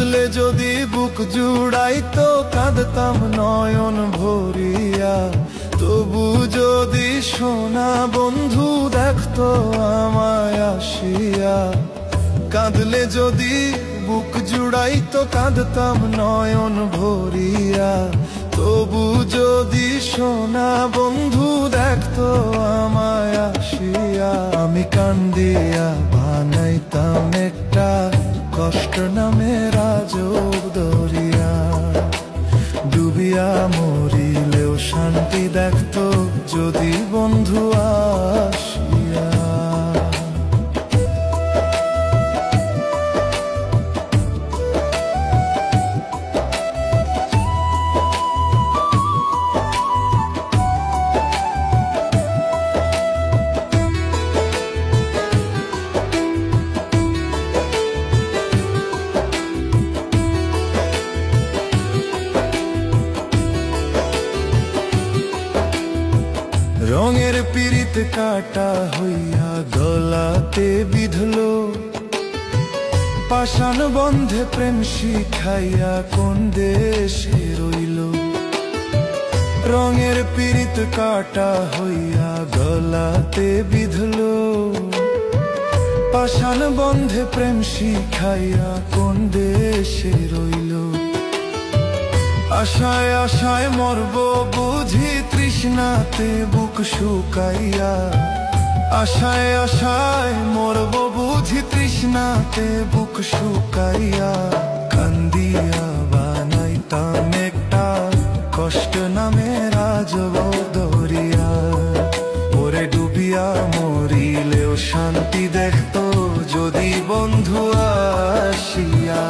কাঁদলে যদি বুক জুড়াইতো কাঁদতাম নয়ন ভরিয়া, তবু যদি সোনা বন্ধু দেখতো আমায় আসিয়া। কাঁদলে যদি বুক জুড়াইতো কাঁদতাম নয়ন ভরিয়া, তবু যদি সোনা বন্ধু দেখতো আমায় আসিয়া। আমি কান্দিয়া বানাইতাম একটা কষ্ট নামে রাজব দরিয়া, ডুবিয়া মরিলেও শান্তি দেখতো যদি বন্ধু আসিয়া। রঙের পিরিত কাটা হইয়া গলাতে বিধলো, পাষাণ বন্ধে প্রেম শিখাইয়া কোন দেশে রইল। রঙের পিরিত কাটা হইয়া গলাতে বিধলো, পাষাণ বন্ধে প্রেম শিখাইয়া কোন দেশে রইল। আশায় আশায় মরব বুঝি তৃষ্ণাতে বুক শুকাইয়া, আশায় আশায় মরব বুঝি তৃষ্ণাতে বুক শুকাইয়া। কান্দিয়া বানাইতাম একটা কষ্ট নামে রাজব দরিয়া, ওরে ডুবিয়া মরিলেও শান্তি দেখতো যদি বন্ধু আসিয়া।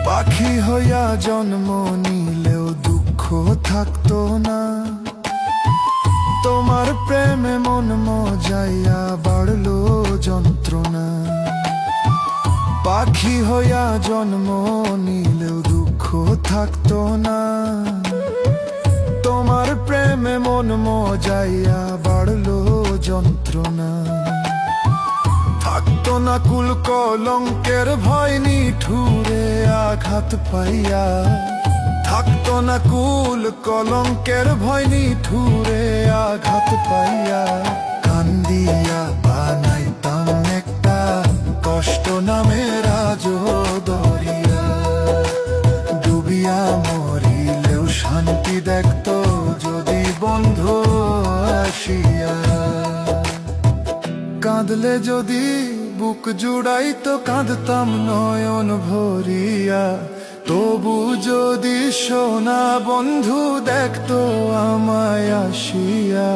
পাখি হইয়া জন্ম নিলেও দুঃখ থাকতো না, তোমার প্রেমে মন মজাইয়া বাড়লো যন্ত্রণা। পাখি হইয়া জন্ম নিলেও দুঃখ থাকতো না, তোমার প্রেমে মন মজাইয়া বাড়লো যন্ত্রণা। থাকতো না কুল কলঙ্কের ভয় নিঠুরে আঘাত পাইয়া, থাকতো না কুল কলঙ্কের ভয় নিঠুরে আঘাত পাইয়া। কান্দিয়া বানাইতাম একটা কষ্ট নামে রাজব দরিয়া, ডুবিয়া মরিলেও শান্তি দেখতো যদি বন্ধু আসিয়া। কাঁদলে যদি বুক জুড়াইতো কাঁদতাম নয়ন ভরিয়া, তবু যদি সোনা বন্ধু দেখতো আমায় আসিয়া।